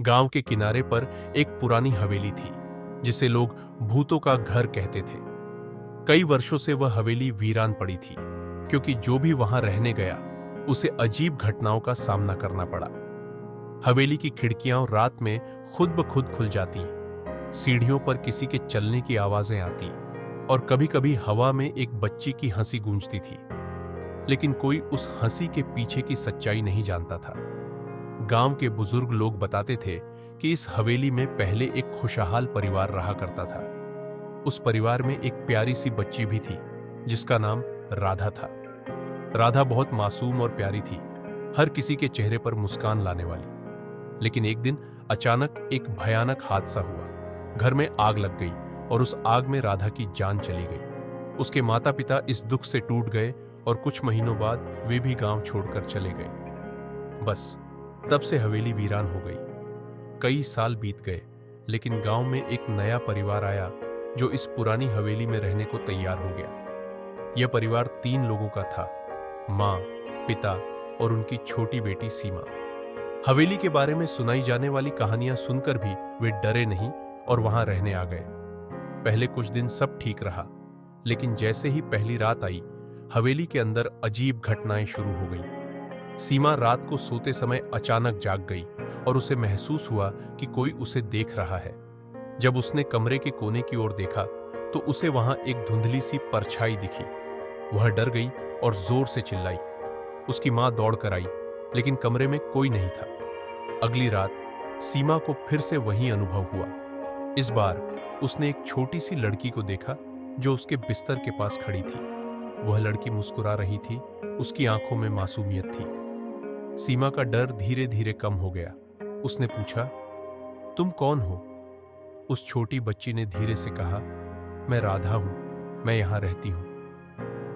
गांव के किनारे पर एक पुरानी हवेली थी जिसे लोग भूतों का घर कहते थे। कई वर्षों से वह हवेली वीरान पड़ी थी क्योंकि जो भी वहां रहने गया उसे अजीब घटनाओं का सामना करना पड़ा। हवेली की खिड़कियां रात में खुद ब खुद खुल जाती, सीढ़ियों पर किसी के चलने की आवाजें आती और कभी-कभी हवा में एक बच्ची की हंसी गूंजती थी। लेकिन कोई उस हंसी के पीछे की सच्चाई नहीं जानता था। गांव के बुजुर्ग लोग बताते थे कि इस हवेली में पहले एक खुशहाल परिवार रहा करता था। उस परिवार में एक प्यारी सी बच्ची भी थी जिसका नाम राधा था। राधा बहुत मासूम और प्यारी थी, हर किसी के चेहरे पर मुस्कान लाने वाली। लेकिन एक दिन अचानक एक भयानक हादसा हुआ। घर में आग लग गई और उस आग में राधा की जान चली गई। उसके माता पिता इस दुख से टूट गए और कुछ महीनों बाद वे भी गांव छोड़कर चले गए। बस तब से हवेली वीरान हो गई। कई साल बीत गए, लेकिन गांव में एक नया परिवार आया जो इस पुरानी हवेली में रहने को तैयार हो गया। यह परिवार 3 लोगों का था, माँ, पिता और उनकी छोटी बेटी सीमा। हवेली के बारे में सुनाई जाने वाली कहानियां सुनकर भी वे डरे नहीं और वहां रहने आ गए। पहले कुछ दिन सब ठीक रहा, लेकिन जैसे ही पहली रात आई, हवेली के अंदर अजीब घटनाएं शुरू हो गई। सीमा रात को सोते समय अचानक जाग गई और उसे महसूस हुआ कि कोई उसे देख रहा है। जब उसने कमरे के कोने की ओर देखा तो उसे वहां एक धुंधली सी परछाई दिखी। वह डर गई और जोर से चिल्लाई। उसकी मां दौड़ कर आई, लेकिन कमरे में कोई नहीं था। अगली रात सीमा को फिर से वही अनुभव हुआ। इस बार उसने एक छोटी सी लड़की को देखा जो उसके बिस्तर के पास खड़ी थी। वह लड़की मुस्कुरा रही थी, उसकी आंखों में मासूमियत थी। सीमा का डर धीरे धीरे कम हो गया। उसने पूछा, तुम कौन हो? उस छोटी बच्ची ने धीरे से कहा, मैं राधा हूं, मैं यहां रहती हूं।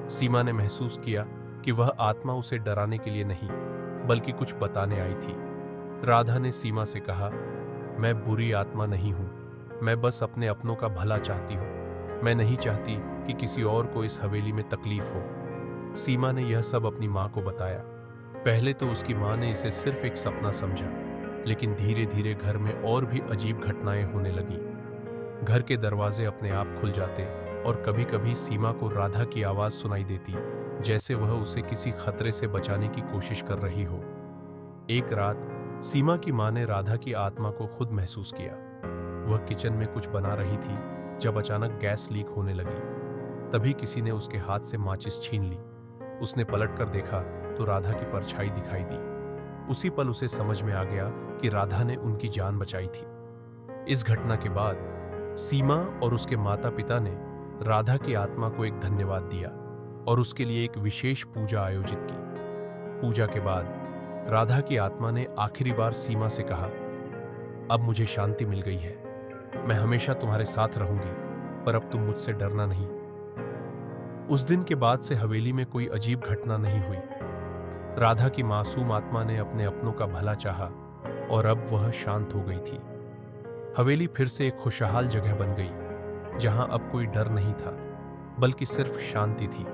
सीमा ने महसूस किया कि वह आत्मा उसे डराने के लिए नहीं बल्कि कुछ बताने आई थी। राधा ने सीमा से कहा, मैं बुरी आत्मा नहीं हूं, मैं बस अपने अपनों का भला चाहती हूं। मैं नहीं चाहती कि किसी और को इस हवेली में तकलीफ हो। सीमा ने यह सब अपनी मां को बताया। पहले तो उसकी मां ने इसे सिर्फ एक सपना समझा, लेकिन धीरे धीरे घर में और भी अजीब घटनाएं होने लगी। घर के दरवाजे अपने आप खुल जाते और कभी कभी सीमा को राधा की आवाज सुनाई देती, जैसे वह उसे किसी खतरे से बचाने की कोशिश कर रही हो। एक रात सीमा की मां ने राधा की आत्मा को खुद महसूस किया। वह किचन में कुछ बना रही थी जब अचानक गैस लीक होने लगी। तभी किसी ने उसके हाथ से माचिस छीन ली। उसने पलटकर देखा तो राधा की परछाई दिखाई दी। उसी पल उसे समझ में आ गया कि राधा ने उनकी जान बचाई थी। इस घटना के बाद सीमा और उसके माता पिता ने राधा की आत्मा को एक धन्यवाद दिया और उसके लिए एक विशेष पूजा आयोजित की। पूजा के बाद राधा की आत्मा ने आखिरी बार सीमा से कहा, अब मुझे शांति मिल गई है, मैं हमेशा तुम्हारे साथ रहूंगी, पर अब तुम मुझसे डरना नहीं। उस दिन के बाद से हवेली में कोई अजीब घटना नहीं हुई। राधा की मासूम आत्मा ने अपने अपनों का भला चाहा और अब वह शांत हो गई थी। हवेली फिर से एक खुशहाल जगह बन गई, जहां अब कोई डर नहीं था, बल्कि सिर्फ शांति थी।